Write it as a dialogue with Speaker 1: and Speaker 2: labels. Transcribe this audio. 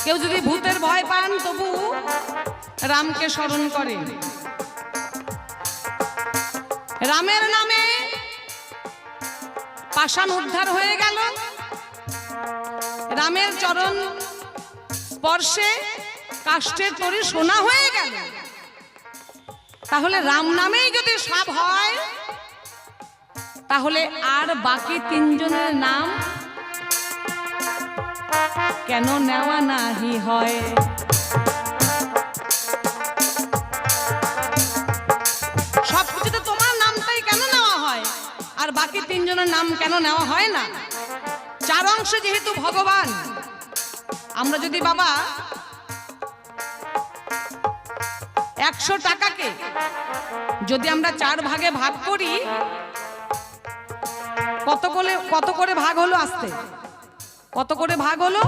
Speaker 1: কেউ যদি ভূতের ভয় পান তবু রামকে স্মরণ করেন। রামের নামে পাষাণ উদ্ধার হয়ে গেল, রামের চরণ স্পর্শে কাষ্ঠের তরী সোনা হয়ে গেল। তাহলে রাম নামেই যদি সব হয়, তাহলে আর বাকি তিনজনের নাম কেন নেওয়া নাহি হয়? সবকিছুতে তোমার নামটাই কেন নেওয়া হয় আর বাকি তিনজনের নাম কেন নেওয়া হয় না? চার অংশে যেহেতু ভগবান, আমরা যদি বাবা 100 টাকাকে যদি আমরা 4 ভাগে ভাগ করি, কত করে ভাগ হলো? আসতে কত করে ভাগ হলো?